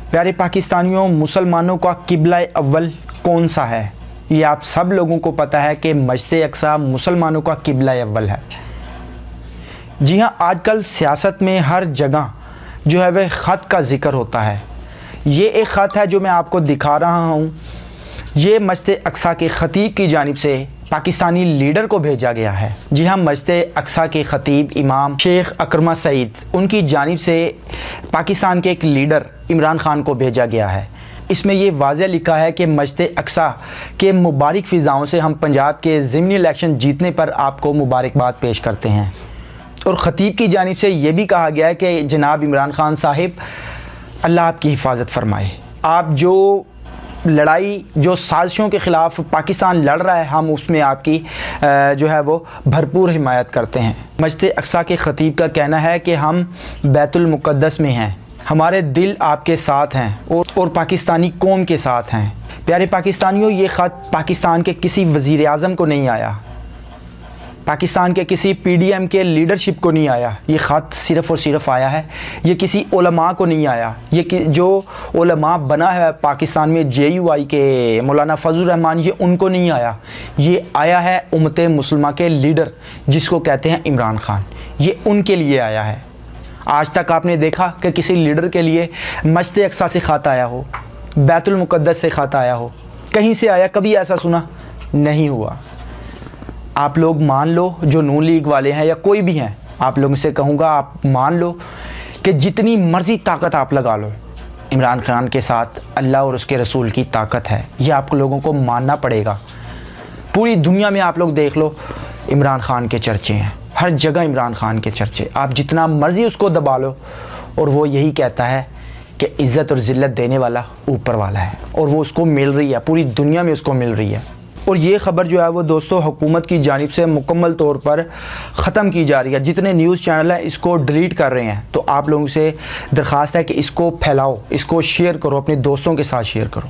प्यारे पाकिस्तानियों, मुसलमानों का किबला अव्वल कौन सा है? ये आप सब लोगों को पता है कि मस्जिद अक्सा मुसलमानों का किबला अव्वल है। जी हाँ, आजकल सियासत में हर जगह जो है वह ख़त का ज़िक्र होता है। ये एक ख़त है जो मैं आपको दिखा रहा हूँ। ये मस्जिद अक्सा के ख़तीब की जानिब से पाकिस्तानी लीडर को भेजा गया है। जी हाँ, मस्जिद अक्सा के ख़तीब इमाम शेख अकरमा सईद, उनकी जानिब से पाकिस्तान के एक लीडर इमरान खान को भेजा गया है। इसमें ये वाज़ेह लिखा है कि मस्जिद अक्सा के मुबारक फ़िज़ाओं से हम पंजाब के ज़िमनी इलेक्शन जीतने पर आपको मुबारकबाद पेश करते हैं। और ख़तीब की जानिब से ये भी कहा गया है कि जनाब इमरान खान साहिब, अल्लाह आपकी हिफाजत फरमाए। आप जो लड़ाई, जो साजिशों के ख़िलाफ़ पाकिस्तान लड़ रहा है, हम उसमें आपकी जो है वो भरपूर हिमायत करते हैं। मस्जिद अक्सा के ख़तीब का कहना है कि हम बैतुल मुक़द्दस में हैं, हमारे दिल आपके साथ हैं और पाकिस्तानी कौम के साथ हैं। प्यारे पाकिस्तानियों, ये ख़त पाकिस्तान के किसी वज़ीर आज़म को नहीं आया, पाकिस्तान के किसी पीडीएम के लीडरशिप को नहीं आया। ये ख़त सिर्फ़ और सिर्फ आया है, ये किसी उलमा को नहीं आया। ये जो उलमा बना है पाकिस्तान में JUI के मौलाना फजल रहमान, ये उनको नहीं आया। ये आया है उम्मत मुसलमान के लीडर जिसको कहते हैं इमरान खान, ये उनके लिए आया है। आज तक आपने देखा कि किसी लीडर के लिए मस्जिद अक्सा से ख़त आया हो, बैतुल मुक़द्दस से ख़त आया हो? कहीं से आया? कभी ऐसा सुना नहीं हुआ। आप लोग मान लो, जो नून लीग वाले हैं या कोई भी हैं, आप लोगों से कहूँगा आप मान लो कि जितनी मर्ज़ी ताकत आप लगा लो, इमरान खान के साथ अल्लाह और उसके रसूल की ताकत है। ये आप लोगों को मानना पड़ेगा। पूरी दुनिया में आप लोग देख लो, इमरान खान के चर्चे हैं, हर जगह इमरान खान के चर्चे। आप जितना मर्ज़ी उसको दबा लो, और वो यही कहता है कि इज़्ज़त और ज़िल्लत देने वाला ऊपर वाला है, और वो उसको मिल रही है, पूरी दुनिया में उसको मिल रही है। और ये ख़बर जो है वो दोस्तों हुकूमत की जानिब से मुकम्मल तौर पर ख़त्म की जा रही है। जितने न्यूज़ चैनल हैं इसको डिलीट कर रहे हैं। तो आप लोगों से दरख्वास्त है कि इसको फैलाओ, इसको शेयर करो, अपने दोस्तों के साथ शेयर करो।